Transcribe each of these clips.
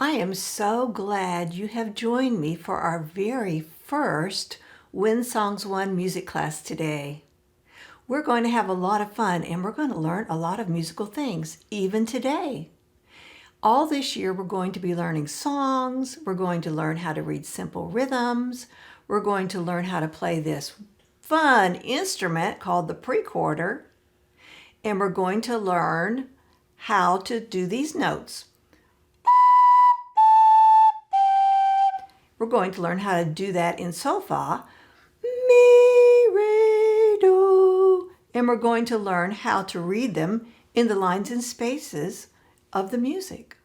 I am so glad you have joined me for our very first When Songs One music class today. We're going to have a lot of fun and we're going to learn a lot of musical things, even today. All this year we're going to be learning songs, we're going to learn how to read simple rhythms, we're going to learn how to play this fun instrument called the precorder, and we're going to learn how to do these notes. We're going to learn how to do that in solfa, mi, re, do, and we're going to learn how to read them in the lines and spaces of the music.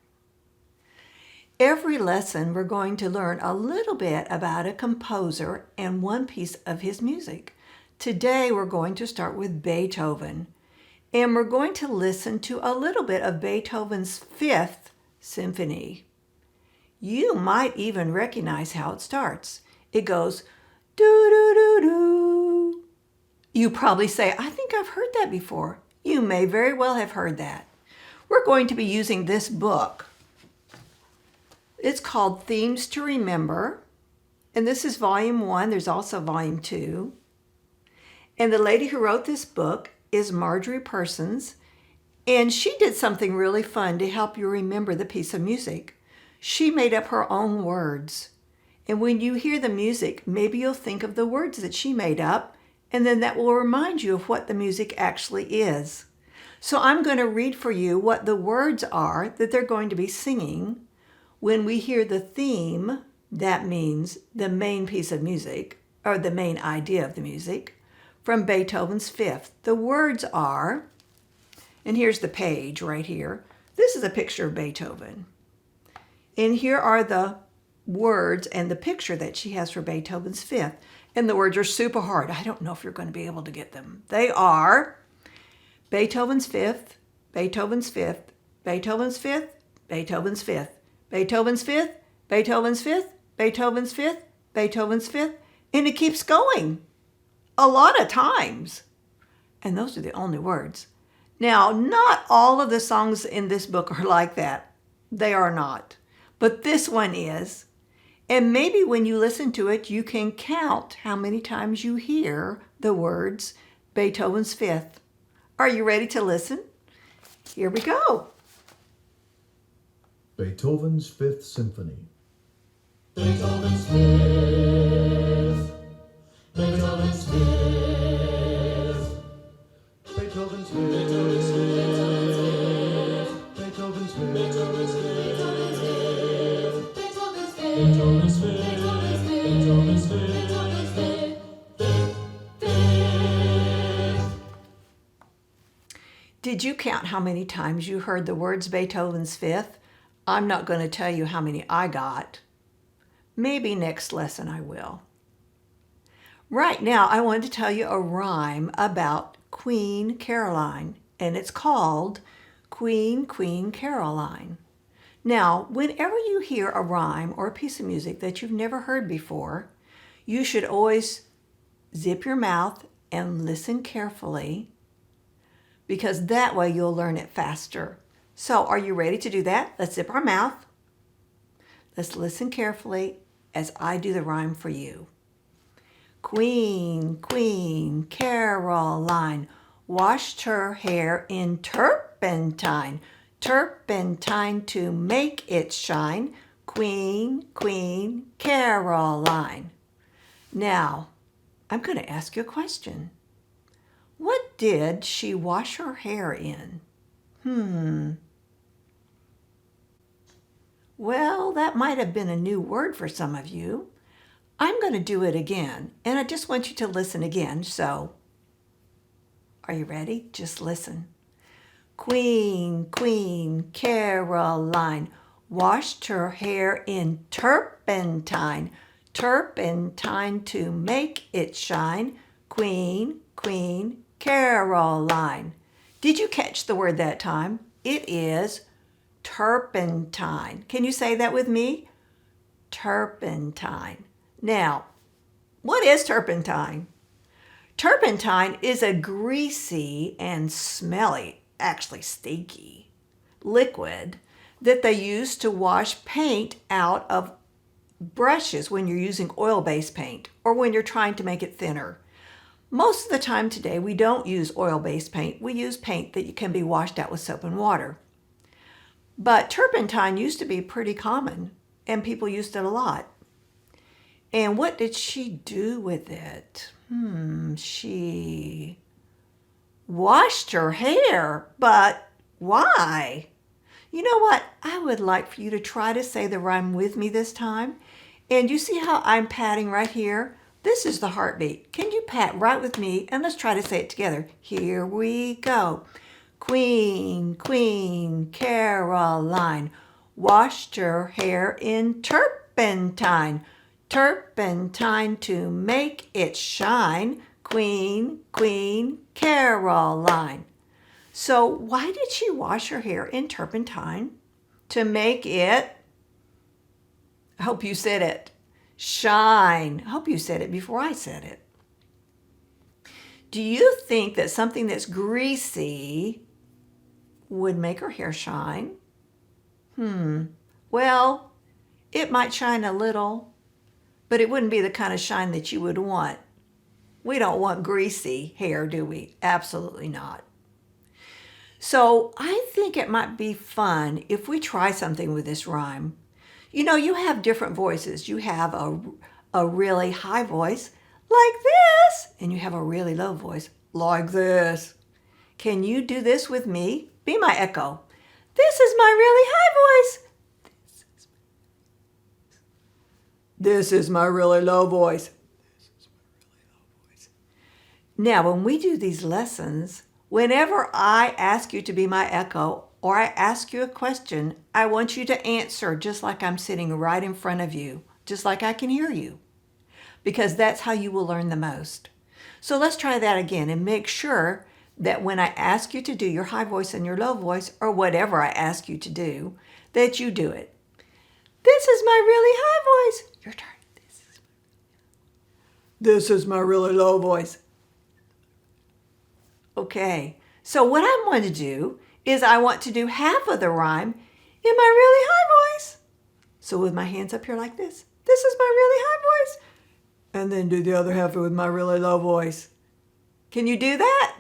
Every lesson we're going to learn a little bit about a composer and one piece of his music. Today we're going to start with Beethoven, and we're going to listen to a little bit of Beethoven's Fifth Symphony. You might even recognize how it starts. It goes do-do-do-do. You probably say, I think I've heard that before. You may very well have heard that. We're going to be using this book. It's called Themes to Remember, and this is volume 1. There's also volume 2. And the lady who wrote this book is Marjorie Persons, and she did something really fun to help you remember the piece of music. She made up her own words. And when you hear the music, maybe you'll think of the words that she made up, and then that will remind you of what the music actually is. So I'm going to read for you what the words are that they're going to be singing. When we hear the theme, that means the main piece of music, or the main idea of the music, from Beethoven's Fifth. The words are, and here's the page right here. This is a picture of Beethoven. And here are the words and the picture that she has for Beethoven's Fifth. And the words are super hard. I don't know if you're going to be able to get them. They are Beethoven's Fifth, Beethoven's Fifth, Beethoven's Fifth, Beethoven's Fifth, Beethoven's Fifth, Beethoven's Fifth, Beethoven's Fifth, Beethoven's Fifth, and it keeps going a lot of times. And those are the only words. Now, not all of the songs in this book are like that. They are not. But this one is. And maybe when you listen to it, you can count how many times you hear the words Beethoven's Fifth. Are you ready to listen? Here we go. Beethoven's Fifth Symphony. Beethoven's Fifth. Beethoven's Fifth. Beethoven's Fifth. Beethoven's Fifth. Beethoven's Fifth. Beethoven's Fifth. Beethoven's Fifth. Beethoven's Fifth. Beethoven's Fifth. Did you count how many times you heard the words Beethoven's Fifth? I'm not going to tell you how many I got. Maybe next lesson I will. Right now, I want to tell you a rhyme about Queen Caroline, and it's called Queen, Queen Caroline. Now, whenever you hear a rhyme or a piece of music that you've never heard before, you should always zip your mouth and listen carefully, because that way you'll learn it faster. So, are you ready to do that? Let's zip our mouth. Let's listen carefully as I do the rhyme for you. Queen, Queen Caroline washed her hair in turpentine, turpentine to make it shine. Queen, Queen Caroline. Now, I'm going to ask you a question. What did she wash her hair in? Well, that might have been a new word for some of you. I'm going to do it again, and I just want you to listen again. So, are you ready? Just listen. Queen, Queen Caroline washed her hair in turpentine, turpentine to make it shine. Queen, Queen Caroline. Did you catch the word that time? It is turpentine. Can you say that with me? Turpentine. Now, what is turpentine? Turpentine is a greasy and smelly, actually stinky, liquid that they use to wash paint out of brushes when you're using oil-based paint or when you're trying to make it thinner. Most of the time today, we don't use oil-based paint. We use paint that can be washed out with soap and water. But turpentine used to be pretty common, and people used it a lot. And what did she do with it? She washed her hair, but why? You know what? I would like for you to try to say the rhyme with me this time. And you see how I'm patting right here? This is the heartbeat. Can you pat right with me? And let's try to say it together. Here we go. Queen, Queen Caroline washed her hair in turpentine. Turpentine to make it shine. Queen, Queen Caroline. So why did she wash her hair in turpentine? To make it, I hope you said it, shine. I hope you said it before I said it. Do you think that something that's greasy would make her hair shine? Well, it might shine a little, but it wouldn't be the kind of shine that you would want. We don't want greasy hair, do we? Absolutely not. So I think it might be fun if we try something with this rhyme. You know, you have different voices. You have a really high voice like this, and you have a really low voice like this. Can you do this with me? Be my echo. This is my really high voice. This is my really low voice. Now, when we do these lessons, whenever I ask you to be my echo or I ask you a question, I want you to answer just like I'm sitting right in front of you, just like I can hear you, because that's how you will learn the most. So let's try that again and make sure that when I ask you to do your high voice and your low voice, or whatever I ask you to do, that you do it. This is my really high voice. Your turn. This is my really low voice. Okay, so what I want to do is I want to do half of the rhyme in my really high voice. So with my hands up here like this is my really high voice. And then do the other half with my really low voice. Can you do that?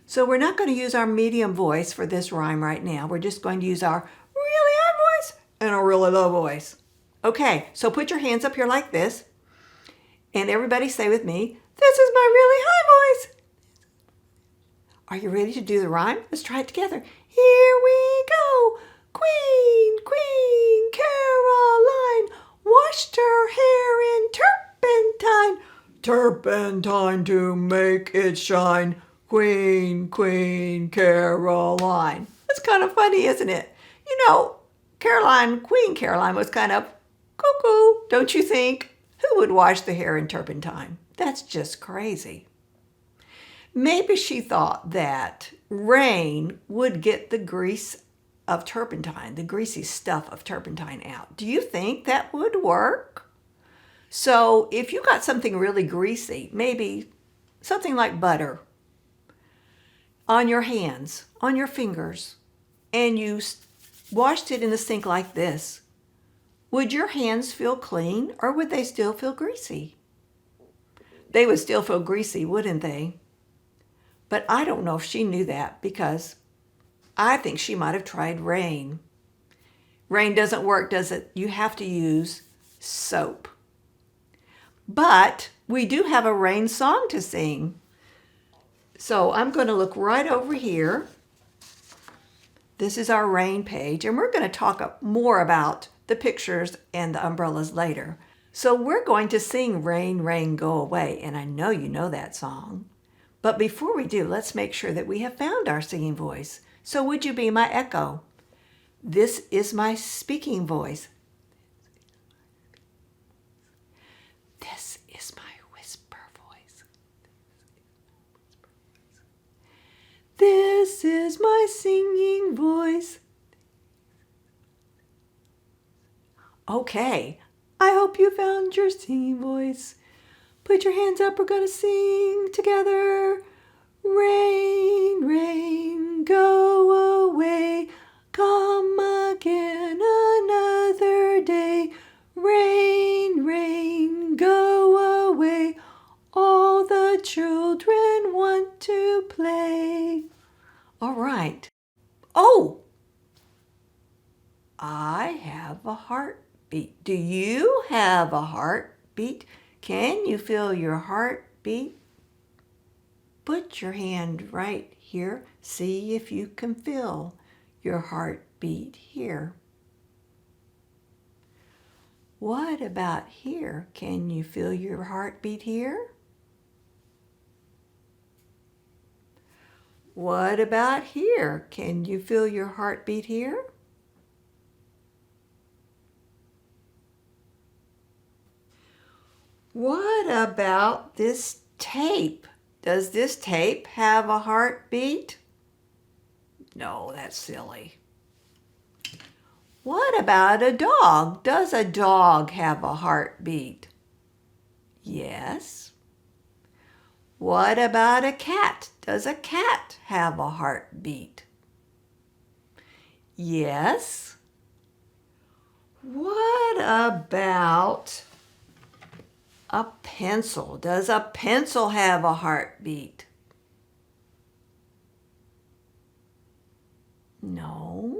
So we're not going to use our medium voice for this rhyme right now. We're just going to use our really high voice and a really low voice. Okay, so put your hands up here like this. And everybody say with me, this is my really high voice. Are you ready to do the rhyme? Let's try it together. Here we go. Queen, Queen Caroline washed her hair in turpentine. Turpentine to make it shine. Queen, Queen Caroline. That's kind of funny, isn't it? You know, Queen Caroline was kind of cuckoo, don't you think? Who would wash the hair in turpentine? That's just crazy. Maybe she thought that rain would get the grease of turpentine, the greasy stuff of turpentine out. Do you think that would work? So if you got something really greasy, maybe something like butter, on your hands, on your fingers, and you washed it in the sink like this, would your hands feel clean or would they still feel greasy? They would still feel greasy, wouldn't they? But I don't know if she knew that because I think she might have tried rain. Rain doesn't work, does it? You have to use soap. But we do have a rain song to sing. So I'm going to look right over here. This is our rain page, and we're going to talk more about the pictures and the umbrellas later. So we're going to sing Rain, Rain, Go Away, and I know you know that song. But before we do, let's make sure that we have found our singing voice. So would you be my echo? This is my speaking voice. This is my whisper voice. This is my singing voice. Okay, I hope you found your singing voice. Put your hands up, we're going to sing together. Rain, rain, go away. come again another day. Rain, rain, go away. All the children want to play. All right. Oh, I have a heartbeat. Do you have a heartbeat? Can you feel your heartbeat? Put your hand right here. See if you can feel your heartbeat here. What about here? Can you feel your heartbeat here? What about here? Can you feel your heartbeat here? What about this tape? Does this tape have a heartbeat? No, that's silly. What about a dog? Does a dog have a heartbeat? Yes. What about a cat? Does a cat have a heartbeat? Yes. What about a pencil? Does a pencil have a heartbeat? No.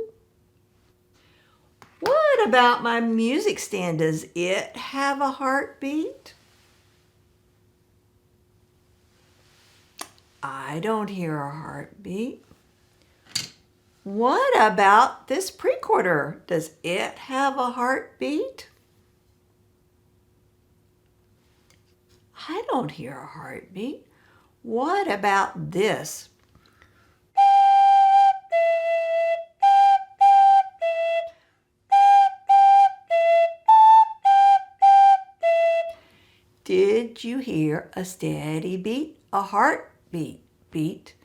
What about my music stand? Does it have a heartbeat? I don't hear a heartbeat. What about this precorder? Does it have a heartbeat? I don't hear a heartbeat. What about this? Did you hear a steady beat? A heartbeat? Beat,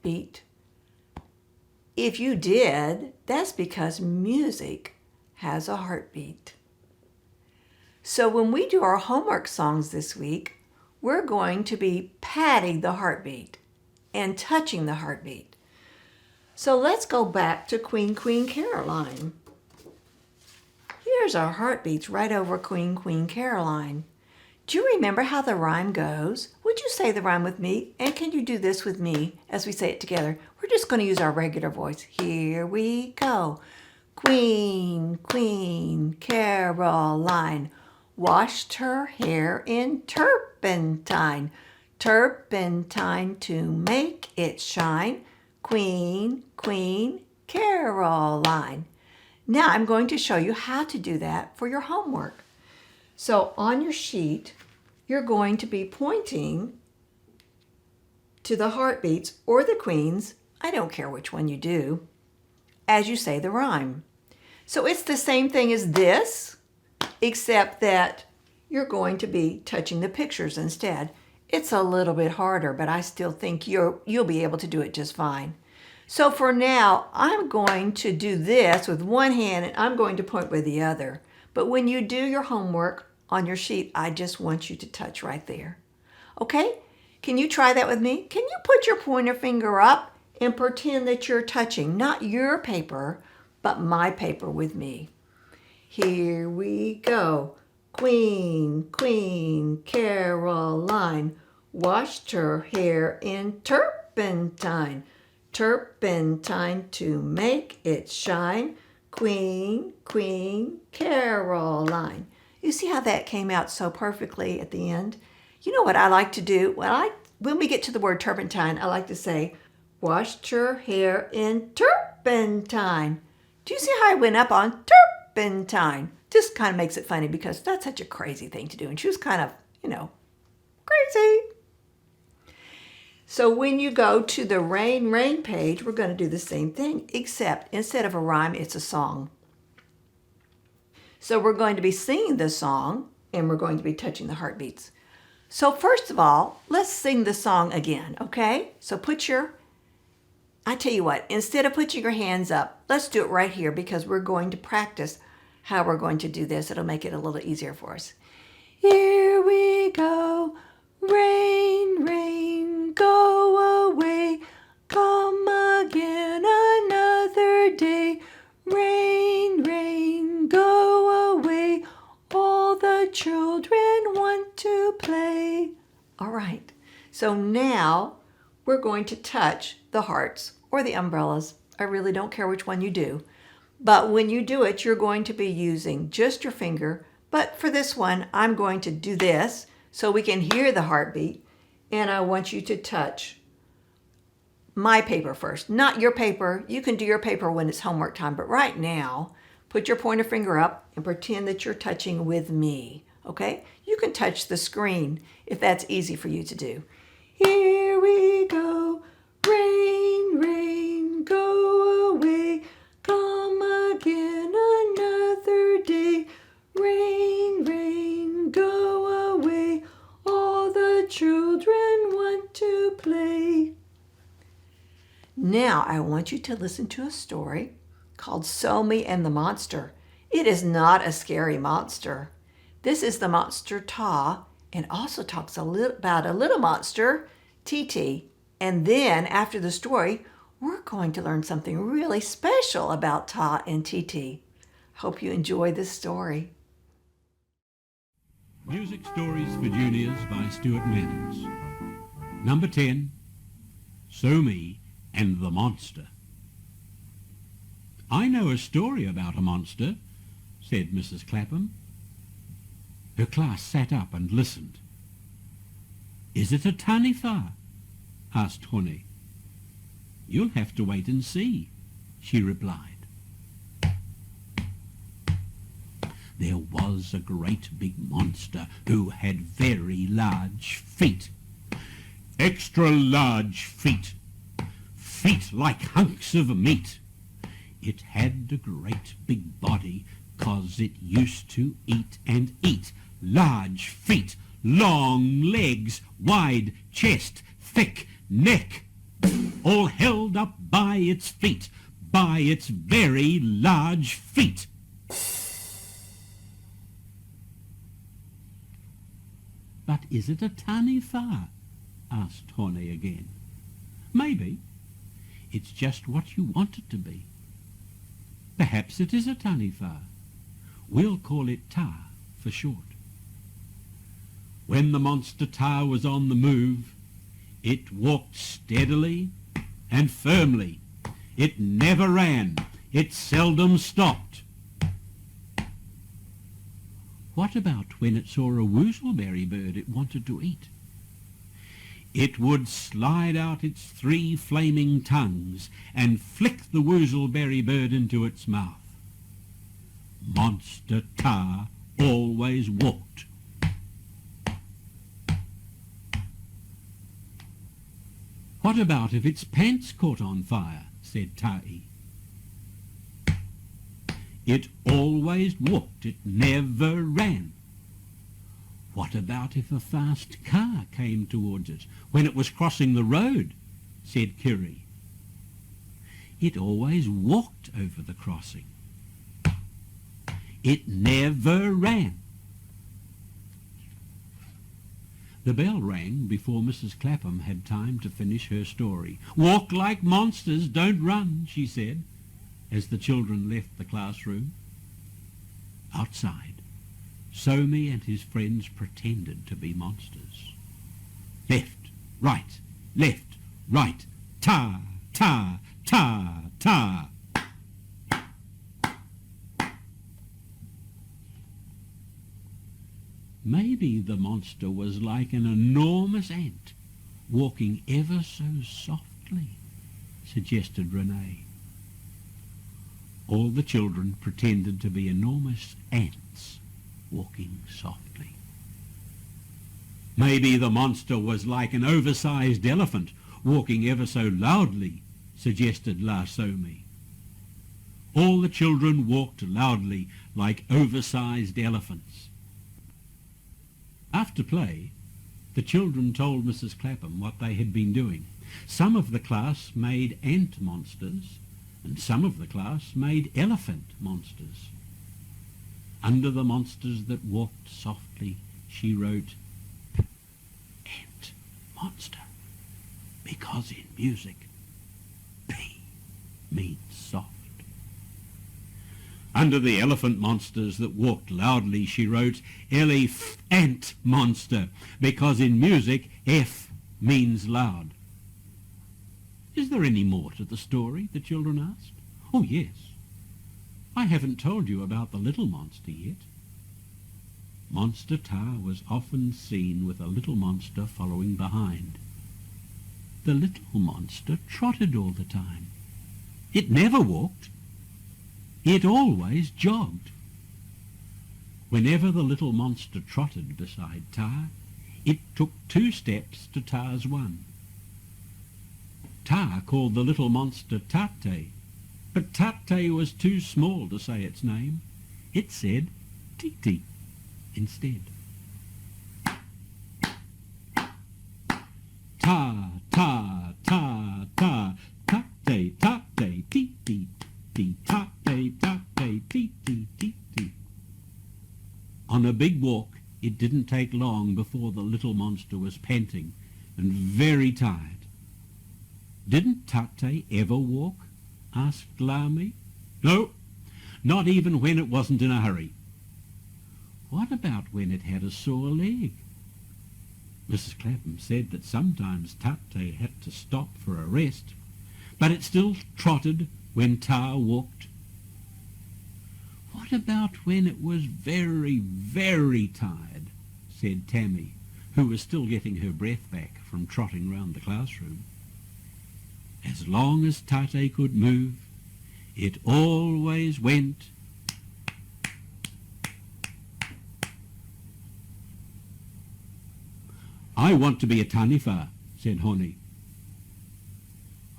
beat. If you did, that's because music has a heartbeat. So when we do our homework songs this week, we're going to be patting the heartbeat and touching the heartbeat. So let's go back to Queen, Queen Caroline. Here's our heartbeats right over Queen, Queen Caroline. Do you remember how the rhyme goes? Would you say the rhyme with me? And can you do this with me as we say it together? We're just going to use our regular voice. Here we go. Queen, Queen Caroline washed her hair in turpentine. Turpentine to make it shine. Queen, Queen Caroline. Now I'm going to show you how to do that for your homework. So on your sheet, you're going to be pointing to the heartbeats or the queens, I don't care which one you do, as you say the rhyme. So it's the same thing as this, except that you're going to be touching the pictures instead. It's a little bit harder, but I still think you'll be able to do it just fine. So for now, I'm going to do this with one hand and I'm going to point with the other. But when you do your homework on your sheet, I just want you to touch right there. Okay? Can you try that with me? Can you put your pointer finger up and pretend that you're touching, not your paper, but my paper with me? Here we go. Queen, Queen Caroline washed her hair in turpentine. Turpentine to make it shine. Queen, Queen Caroline. You see how that came out so perfectly at the end? You know what I like to do? When we get to the word turpentine, I like to say, washed her hair in turpentine. Do you see how I went up on turpentine? Just kind of makes it funny because that's such a crazy thing to do. And she was kind of, crazy. So when you go to the Rain, Rain page, we're going to do the same thing, except instead of a rhyme, it's a song. So we're going to be singing the song and we're going to be touching the heartbeats. So first of all, let's sing the song again, okay? So I tell you what, instead of putting your hands up, let's do it right here because we're going to practice how we're going to do this. It'll make it a little easier for us. Here we go. Rain, rain, go away. Come again another day. children want to play. All right, so now we're going to touch the hearts or the umbrellas. I really don't care which one you do. But when you do it, you're going to be using just your finger. But for this one, I'm going to do this so we can hear the heartbeat. And I want you to touch my paper first, not your paper. You can do your paper when it's homework time. But right now, put your pointer finger up and pretend that you're touching with me. Okay? You can touch the screen if that's easy for you to do. Here we go. Rain, rain, go away. Come again another day. Rain, rain, go away. All the children want to play. Now I want you to listen to a story called Somi and the Monster. It is not a scary monster. This is the monster Ta, and also talks about a little monster, Titi. And then after the story, we're going to learn something really special about Ta and Titi. Hope you enjoy this story. Music Stories for Juniors by Stuart Manners. Number 10, Somi and the Monster. I know a story about a monster, said Mrs. Clapham. Her class sat up and listened. Is it a taniwha? Asked Hone. You'll have to wait and see, she replied. There was a great big monster who had very large feet. Extra large feet. Feet like hunks of meat. It had a great big body, 'cause it used to eat and eat. Large feet, long legs, wide chest, thick neck, all held up by its feet, by its very large feet. But is it a taniwha? Asked Hone again. Maybe. It's just what you want it to be. Perhaps it is a taniwha. We'll call it Ta for short. When the monster Ta was on the move, it walked steadily and firmly. It never ran. It seldom stopped. What about when it saw a wooselberry bird it wanted to eat? It would slide out its 3 flaming tongues and flick the wooselberry bird into its mouth. Monster Ta always walked. What about if its pants caught on fire? Said Tai. It always walked, it never ran. What about if a fast car came towards it when it was crossing the road? Said Kiri. It always walked over the crossing. It never ran. The bell rang before Mrs. Clapham had time to finish her story. Walk like monsters, don't run, she said, as the children left the classroom. Outside, Somi and his friends pretended to be monsters. Left, right, ta, ta, ta, ta. Maybe the monster was like an enormous ant, walking ever so softly, suggested Renee. All the children pretended to be enormous ants, walking softly. Maybe the monster was like an oversized elephant, walking ever so loudly, suggested La Somi. All the children walked loudly like oversized elephants. After play, the children told Mrs. Clapham what they had been doing. Some of the class made ant monsters, and some of the class made elephant monsters. Under the monsters that walked softly, she wrote, Ant monster, because in music, P means soft. Under the elephant monsters that walked loudly, she wrote Elef-ant monster, because in music F means loud. Is there any more to the story, the children asked. Oh, yes. I haven't told you about the little monster yet. Monster Tar was often seen with a little monster following behind. The little monster trotted all the time. It never walked. It always jogged. Whenever the little monster trotted beside Tar, it took 2 steps to Tar's 1. Tar called the little monster Tate, but Tate was too small to say its name. It said Titi instead. Ta, ta, ta, ta, tate, tate, titi, titi, tate, tate, titi, titi. On a big walk, it didn't take long before the little monster was panting and very tired. Didn't Tate ever walk? Asked Lami. No, not even when it wasn't in a hurry. What about when it had a sore leg? Mrs. Clapham said that sometimes Tate had to stop for a rest, but it still trotted when Tar walked. What about when it was very, very tired? Said Tammy, who was still getting her breath back from trotting round the classroom. As long as Tate could move, it always went. I want to be a taniwha, said Honi.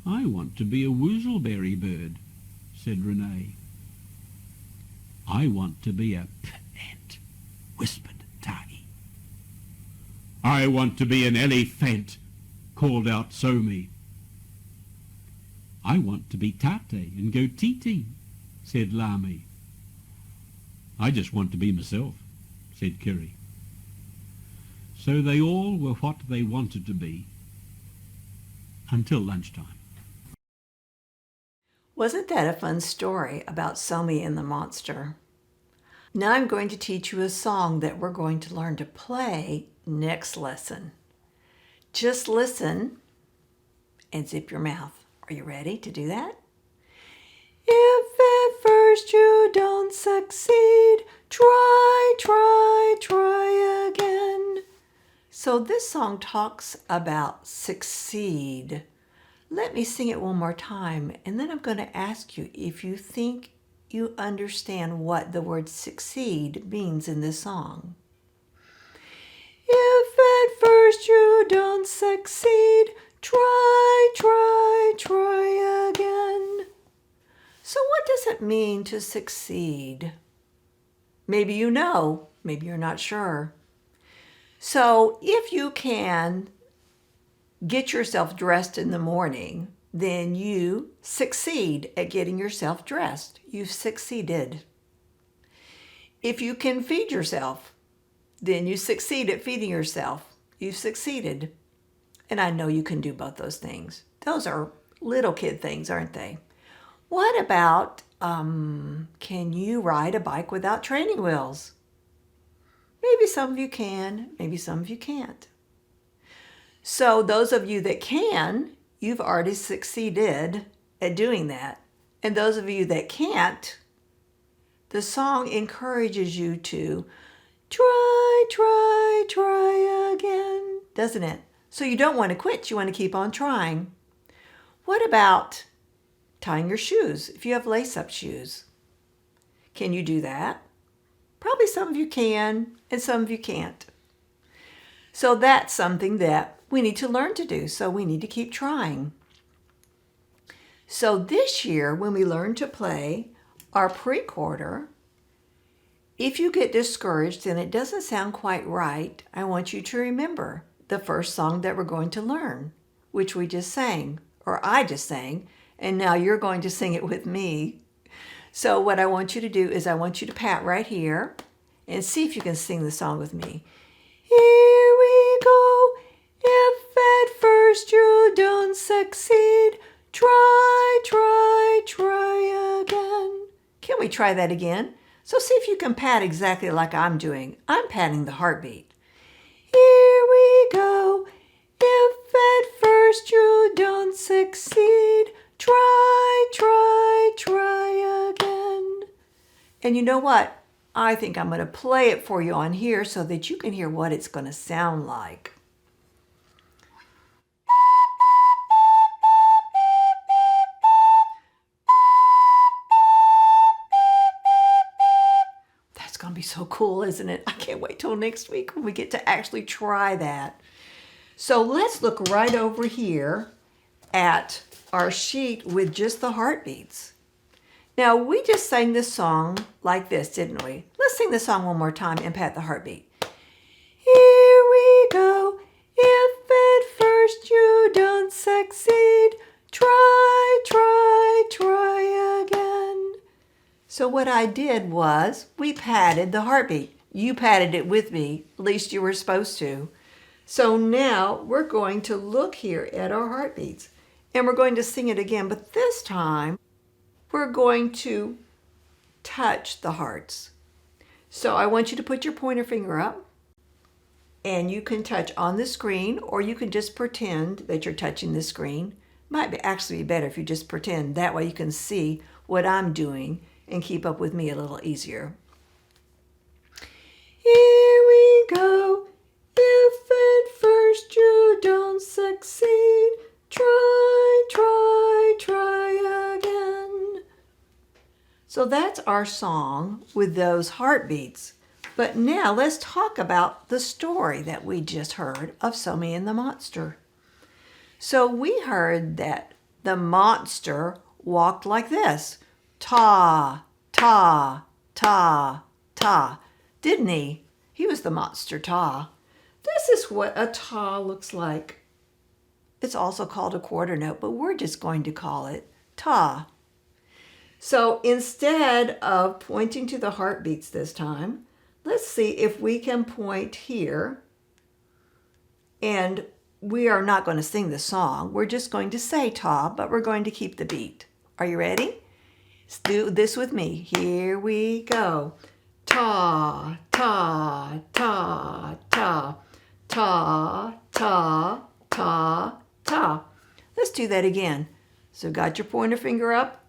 I want to be a woozleberry bird, said Renee. I want to be a p-ant, whispered Tai. I want to be an elephant, called out Somi. I want to be Tate and go tee-tee, said Lami. I just want to be myself, said Kiri. So they all were what they wanted to be until lunchtime. Wasn't that a fun story about Somi and the monster? Now I'm going to teach you a song that we're going to learn to play next lesson. Just listen and zip your mouth. Are you ready to do that? If at first you don't succeed, try, try, try again. So this song talks about succeed. Let me sing it one more time, and then I'm going to ask you if you think you understand what the word succeed means in this song. If at first you don't succeed, try, try, try again. So what does it mean to succeed? Maybe you know, maybe you're not sure. So if you can get yourself dressed in the morning, then you succeed at getting yourself dressed. You've succeeded. If you can feed yourself, then you succeed at feeding yourself. You've succeeded. And I know you can do both those things. Those are little kid things, aren't they? What about, can you ride a bike without training wheels? Maybe some of you can, maybe some of you can't. So those of you that can, you've already succeeded at doing that. And those of you that can't, the song encourages you to try, try, try again, doesn't it? So you don't want to quit, you want to keep on trying. What about tying your shoes if you have lace-up shoes? Can you do that? Probably some of you can and some of you can't. So that's something that we need to learn to do, so we need to keep trying. So this year, when we learn to play our pre-quarter, if you get discouraged and it doesn't sound quite right, I want you to remember the first song that we're going to learn, which we just sang, or I just sang, and now you're going to sing it with me. So what I want you to do is I want you to pat right here and see if you can sing the song with me. Here we go. If at first you don't succeed, try, try, try again. Can we try try that again. So see if you can pat exactly like I'm doing. I'm patting the heartbeat. Here we go. If at first you don't succeed, try again. And you know what? I think I'm going to play it for you on here so that you can hear what it's going to sound like. That's going to be so cool, isn't it? I can't wait till next week when we get to actually try that. So let's look right over here at our sheet with just the heartbeats. Now, we just sang this song like this, didn't we? Let's sing the song one more time and pat the heartbeat. Here we go. If at first you don't succeed, try again. So what I did was we patted the heartbeat. You patted it with me, at least you were supposed to. So now we're going to look here at our heartbeats and we're going to sing it again, but this time we're going to touch the hearts. So I want you to put your pointer finger up and you can touch on the screen or you can just pretend that you're touching the screen. Might actually be better if you just pretend. That way you can see what I'm doing and keep up with me a little easier. Here we go. If at first you don't succeed, try again. So that's our song with those heartbeats. But now let's talk about the story that we just heard of Somi and the monster. So we heard that the monster walked like this. Ta, ta, ta, ta. Didn't he? He was the monster Ta. This is what a ta looks like. It's also called a quarter note, but we're just going to call it ta. So instead of pointing to the heartbeats this time, let's see if we can point here. And we are not going to sing the song. We're just going to say ta, but we're going to keep the beat. Are you ready? Let's do this with me. Here we go. Ta, ta, ta, ta. Ta, ta, ta, ta. Let's do that again. So got your pointer finger up,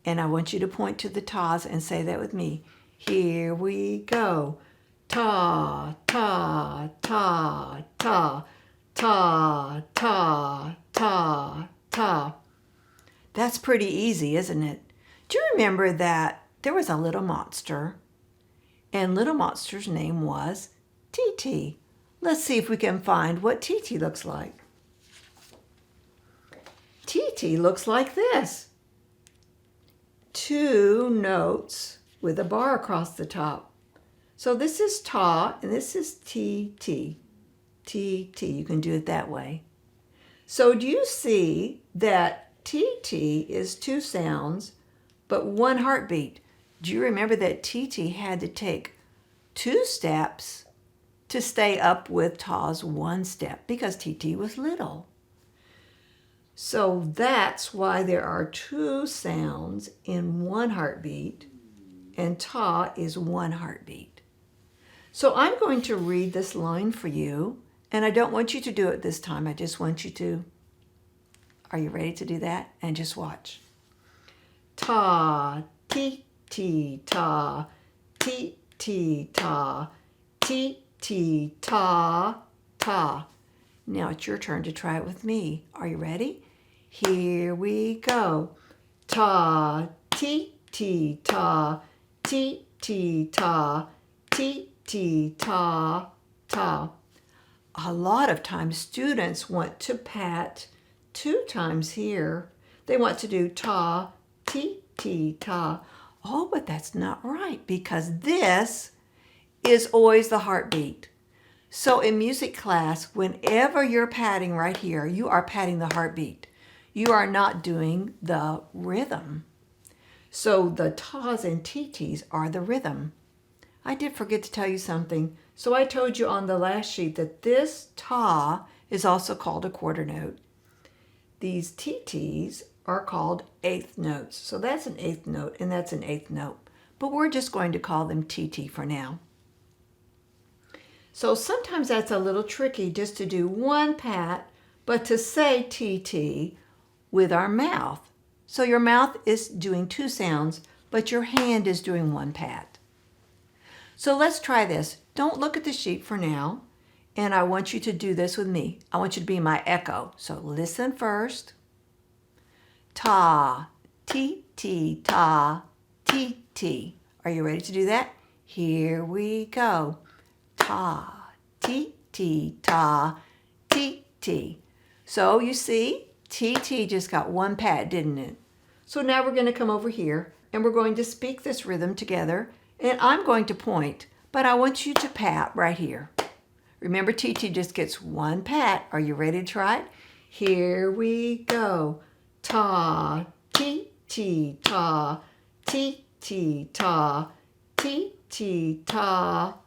and I want you to point to the tas and say that with me. Here we go. Ta, ta, ta, ta, ta, ta, ta, ta. That's pretty easy, isn't it? Do you remember that there was a little monster, and little monster's name was T. Let's see if we can find what T looks like. T looks like this. 2 notes with a bar across the top. So this is ta and this is T. You can do it that way. So do you see that T is 2 sounds but 1 heartbeat? Do you remember that T had to take 2 steps to stay up with ta's 1 step because T was little? So that's why there are 2 sounds in 1 heartbeat and ta is 1 heartbeat. So I'm going to read this line for you, and I don't want you to do it this time. I just want you to. Are you ready to do that? And just watch. Ta, T, ta, T, ta, T, ta, ta. Now it's your turn to try it with me. Are you ready? Here we go. Ta, T, ta, T, ta, T, ta, ta. A lot of times students want to pat 2 times here. They want to do ta, T, ta. Oh, but that's not right because this is always the heartbeat. So in music class, whenever you're patting right here, you are patting the heartbeat. You are not doing the rhythm. So the tas and ts are the rhythm. I did forget to tell you something. So I told you on the last sheet that this ta is also called a quarter note. These ts are called 1/8 notes. So that's an 1/8 note and that's an 1/8 note. but we're just going to call them TT for now. So sometimes that's a little tricky just to do one pat, but to say TT with our mouth. So your mouth is doing two sounds, but your hand is doing one pat. So let's try this. Don't look at the sheet for now, and I want you to do this with me. I want you to be my echo. So listen first. Ta, T, ta, T. Are you ready to do that? Here we go. Ta, T, ta, T. So you see, TT just got one pat, didn't it? So now we're going to come over here and we're going to speak this rhythm together, and I'm going to point, but I want you to pat right here. Remember, TT just gets one pat. Are you ready to try it? Here we go. Ta, T, ta, T, ta, T, ta.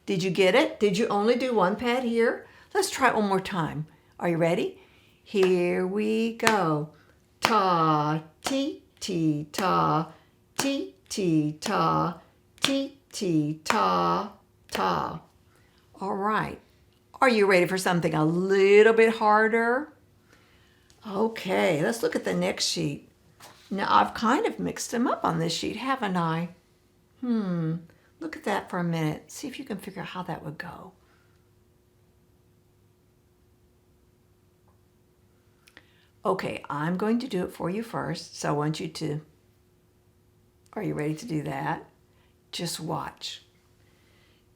Did you get it? Did you only do one pat here? Let's try it one more time. Are you ready? Here we go. Ta, T, ta, T, ta, T, ta. All right. Are you ready for something a little bit harder? Okay, let's look at the next sheet. Now, I've kind of mixed them up on this sheet, haven't I? Look at that for a minute. See if you can figure out how that would go. Okay, I'm going to do it for you first, so I want you to... Are you ready to do that? Just watch.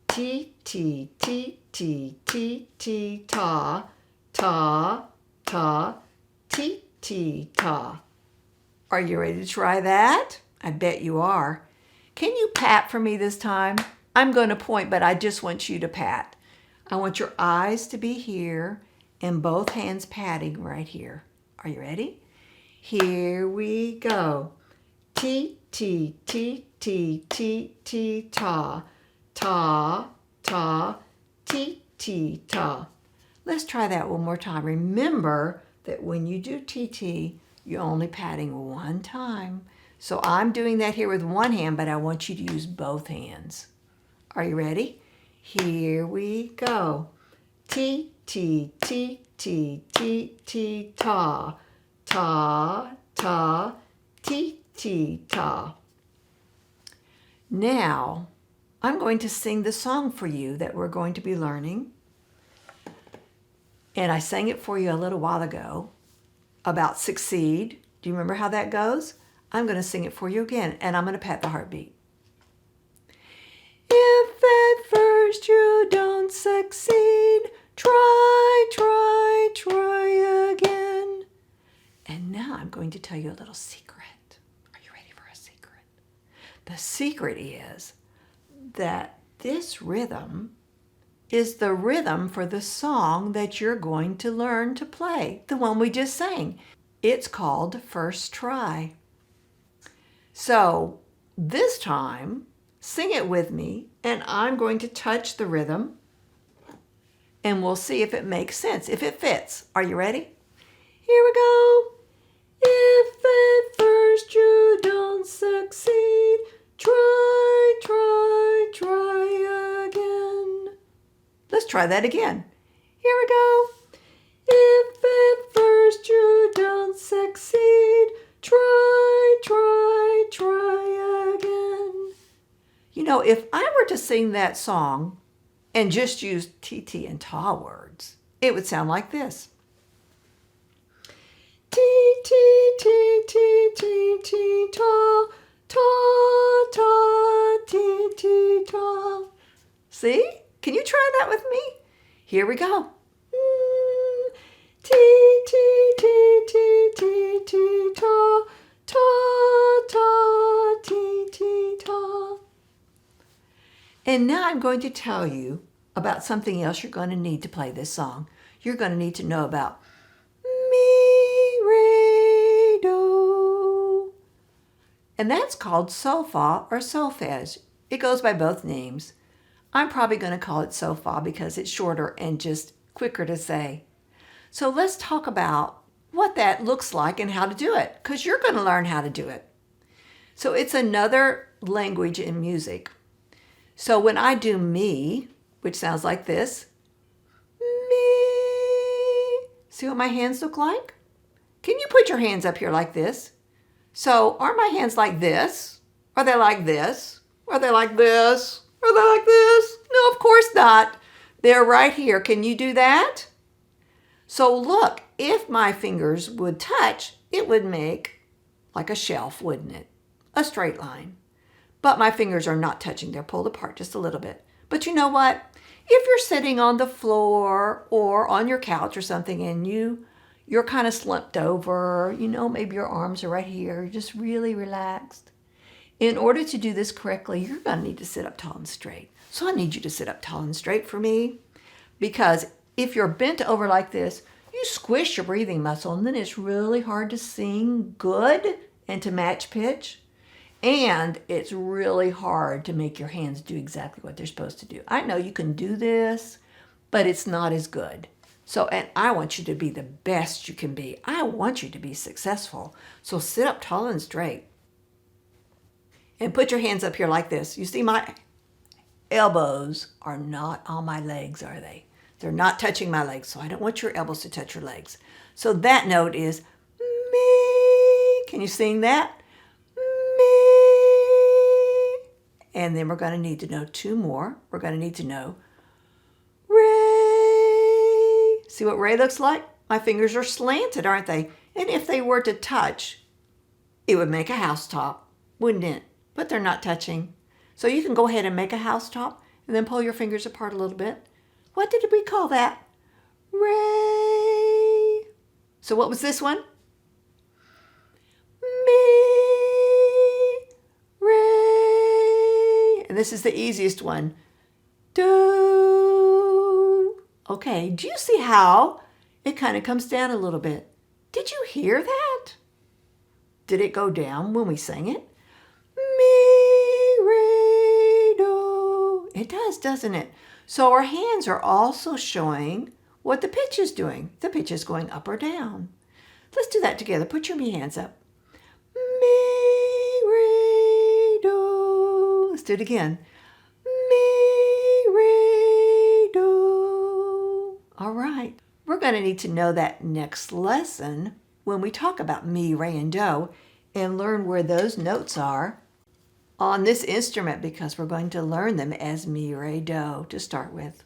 T, ta, T, ta. Are you ready to try that? I bet you are. Can you pat for me this time? I'm going to point, but I just want you to pat. I want your eyes to be here and both hands patting right here. Are you ready? Here we go. T, ta, ta. Let's try that one more time. Remember that when you do TT, you're only patting one time. So I'm doing that here with one hand, but I want you to use both hands. Are you ready? Here we go. T, ta, ta. Now, I'm going to sing the song for you that we're going to be learning. And I sang it for you a little while ago about succeed. Do you remember how that goes? I'm going to sing it for you again, and I'm going to pat the heartbeat. If at first you don't succeed, try again. And now I'm going to tell you a little secret. Are you ready for a secret? The secret is that this rhythm is the rhythm for the song that you're going to learn to play, the one we just sang. It's called First Try. So this time, sing it with me, and I'm going to touch the rhythm, and we'll see if it makes sense, if it fits. Are you ready? Here we go. If at first you don't succeed, try again. Let's try that again. Here we go. If at first you don't succeed, try again. You know, if I were to sing that song and just use TT and ta words, it would sound like this. T, ta, ta. See? Can you try that with me? Here we go. T, ta. And now I'm going to tell you about something else you're going to need to play this song. You're going to need to know about mi, re, do. And that's called solfa or solfege. It goes by both names. I'm probably going to call it solfa because it's shorter and just quicker to say. So let's talk about what that looks like and how to do it, because you're going to learn how to do it. So it's another language in music. So when I do me, which sounds like this, me, see what my hands look like? Can you put your hands up here like this? So are my hands like this? Are they like this? Are they like this? Are they like this? No, of course not. They're right here. Can you do that? So look, if my fingers would touch, it would make like a shelf, wouldn't it? A straight line. But my fingers are not touching. They're pulled apart just a little bit. But you know what? If you're sitting on the floor or on your couch or something and you're kind of slumped over, maybe your arms are right here, you're just really relaxed. In order to do this correctly, you're going to need to sit up tall and straight. So I need you to sit up tall and straight for me, because if you're bent over like this, you squish your breathing muscle, and then it's really hard to sing good and to match pitch. And it's really hard to make your hands do exactly what they're supposed to do. I know you can do this, but it's not as good. So, and I want you to be the best you can be. I want you to be successful. So sit up tall and straight. And put your hands up here like this. You see, my elbows are not on my legs, are they? They're not touching my legs, so I don't want your elbows to touch your legs. So that note is me. Can you sing that? And then we're going to need to know two more. We're going to need to know Ray. See what Ray looks like? My fingers are slanted, aren't they? And if they were to touch, it would make a housetop, wouldn't it? But they're not touching. So you can go ahead and make a housetop and then pull your fingers apart a little bit. What did we call that? Ray. So what was this one? And this is the easiest one. Do. Okay, do you see how it kind of comes down a little bit? Did you hear that? Did it go down when we sang it? Mi, re, do. It does, doesn't it? So our hands are also showing what the pitch is doing. The pitch is going up or down. Let's do that together. Put your me hands up. Mi, re, do. Let's do it again. Mi, re, do. All right. We're going to need to know that next lesson when we talk about mi, re, and do and learn where those notes are on this instrument, because we're going to learn them as mi, re, do to start with.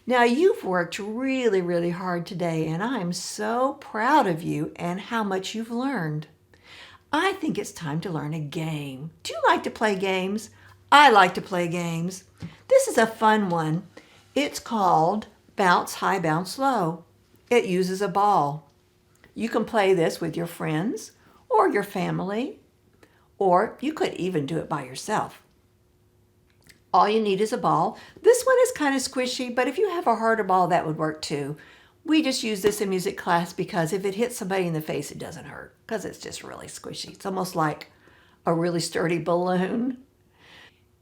Now, you've worked really, really hard today, and I'm so proud of you and how much you've learned. I think it's time to learn a game. Do you like to play games? I like to play games. This is a fun one. It's called Bounce High, Bounce Low. It uses a ball. You can play this with your friends or your family, or you could even do it by yourself. All you need is a ball. This one is kind of squishy, but if you have a harder ball, that would work too. We just use this in music class because if it hits somebody in the face, it doesn't hurt because it's just really squishy. It's almost like a really sturdy balloon.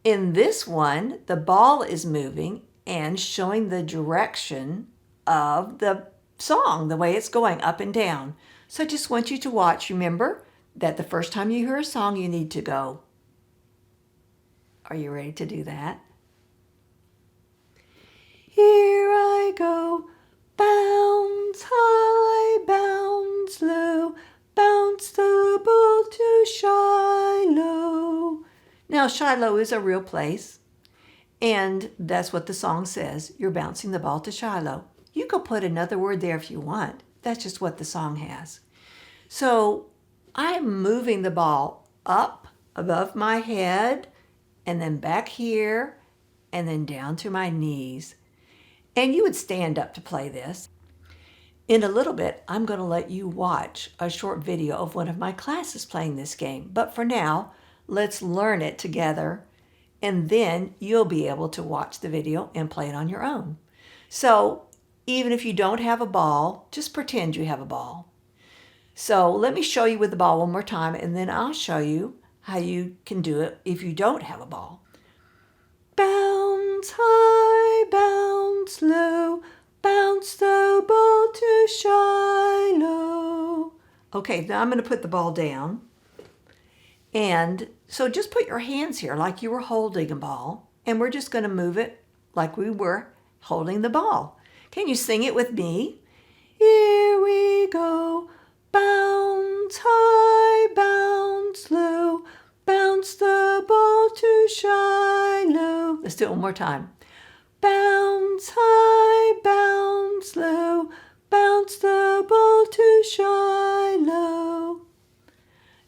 In this one, the ball is moving and showing the direction of the song, the way it's going up and down. So I just want you to watch. Remember that the first time you hear a song, you need to go. Are you ready to do that? Here I go, bounce high, bounce low, bounce the ball to Shiloh. Now, Shiloh is a real place, and that's what the song says. You're bouncing the ball to Shiloh. You could put another word there if you want. That's just what the song has. So I'm moving the ball up above my head, and then back here, and then down to my knees. And you would stand up to play this. In a little bit, I'm going to let you watch a short video of one of my classes playing this game. But for now, let's learn it together, and then you'll be able to watch the video and play it on your own. So even if you don't have a ball, just pretend you have a ball. So let me show you with the ball one more time, and then I'll show you how you can do it if you don't have a ball. Bounce high, bounce low, bounce the ball to Shiloh. Okay, now I'm going to put the ball down and So just put your hands here like you were holding a ball, and we're just going to move it like we were holding the ball. Can you sing it with me? Here we go. Bounce high, bounce low, bounce the ball to Shiloh. Let's do it one more time. Bounce high, bounce low, bounce the ball to Shiloh.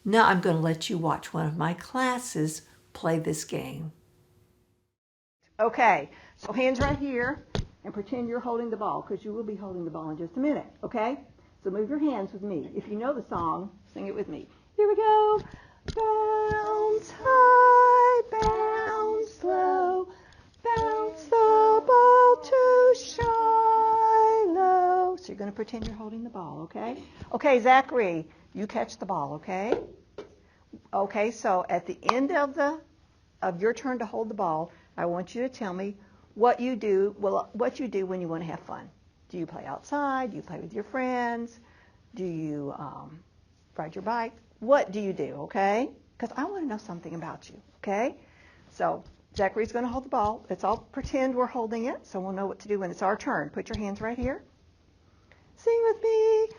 Now I'm going to let you watch one of my classes play this game. Okay, so hands right here and pretend you're holding the ball, because you will be holding the ball in just a minute, okay? So move your hands with me. If you know the song, sing it with me. Here we go. Bounce high, bounce low, bounce the ball to Shiloh. So you're going to pretend you're holding the ball, okay? Okay, Zachary, you catch the ball, okay? Okay, so at the end of your turn to hold the ball, I want you to tell me what you do when you want to have fun. Do you play outside? Do you play with your friends? Do you ride your bike? What do you do, okay? Because I want to know something about you, okay? So Zachary's going to hold the ball. Let's all pretend we're holding it, so we'll know what to do when it's our turn. Put your hands right here. Sing with me.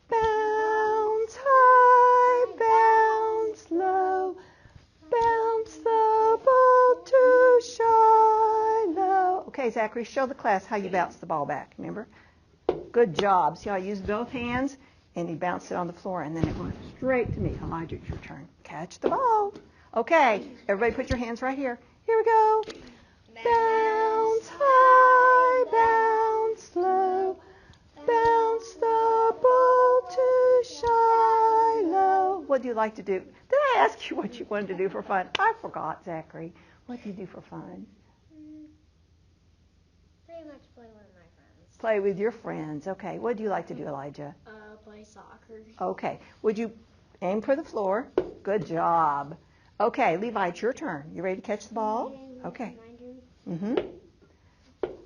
Bounce high, bounce low, bounce the ball to Shiloh. Okay, Zachary, show the class how you bounce the ball back, remember? Good job. See how I used both hands? And he bounced it on the floor, and then it went straight to me. Elijah, it's your turn. Catch the ball. Okay, everybody put your hands right here. Here we go. Bounce high, bounce low, bounce the ball to Shiloh. What do you like to do? Did I ask you what you wanted to do for fun? I forgot, Zachary. What do you do for fun? Pretty much play with my friends. Play with your friends. Okay. What do you like to do, Elijah? Play soccer. Okay. Would you aim for the floor? Good job. Okay, Levi, it's your turn. You ready to catch the ball? Okay.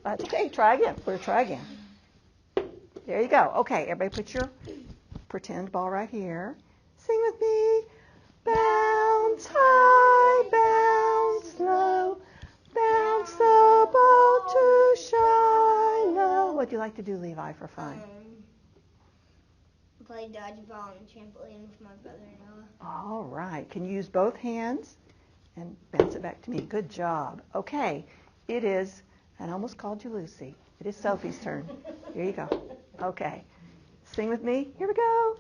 That's okay. Try again. We'll try again. There you go. Okay, everybody put your pretend ball right here. Sing with me. Bounce high, bounce low, bounce the ball to Shiloh. What do you like to do, Levi, for fun? Play dodgeball on the trampoline with my brother Noah. All right. Can you use both hands and bounce it back to me? Good job. Okay. It is, I almost called you Lucy. It is Sophie's turn. Here you go. Okay. Sing with me. Here we go.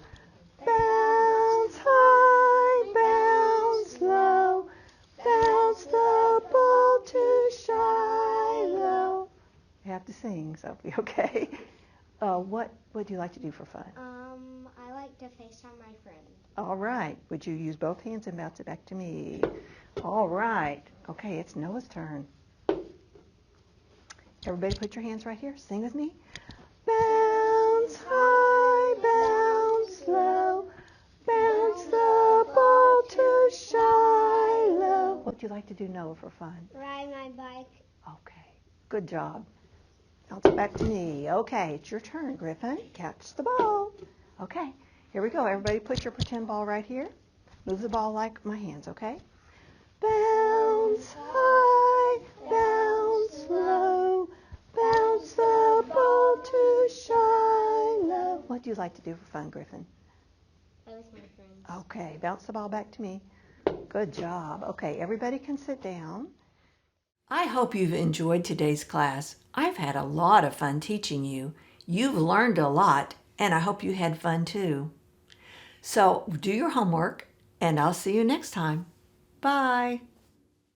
Bounce high, bounce low, bounce the ball to Shiloh. You have to sing, Sophie, okay? What do you like to do for fun? I like to FaceTime my friend. All right. Would you use both hands and bounce it back to me? All right. Okay, it's Noah's turn. Everybody put your hands right here. Sing with me. Bounce high, bounce low, bounce the ball to Shiloh. What do you like to do, Noah, for fun? Ride my bike. Okay. Good job. Bounce it back to me. Okay, it's your turn, Griffin. Catch the ball. Okay, here we go. Everybody put your pretend ball right here. Move the ball like my hands, okay? Bounce high, bounce low, bounce the ball to Shiloh. What do you like to do for fun, Griffin? Play with my friends. Okay, bounce the ball back to me. Good job. Okay, everybody can sit down. I hope you've enjoyed today's class. I've had a lot of fun teaching you. You've learned a lot, and I hope you had fun too. So do your homework, and I'll see you next time. Bye.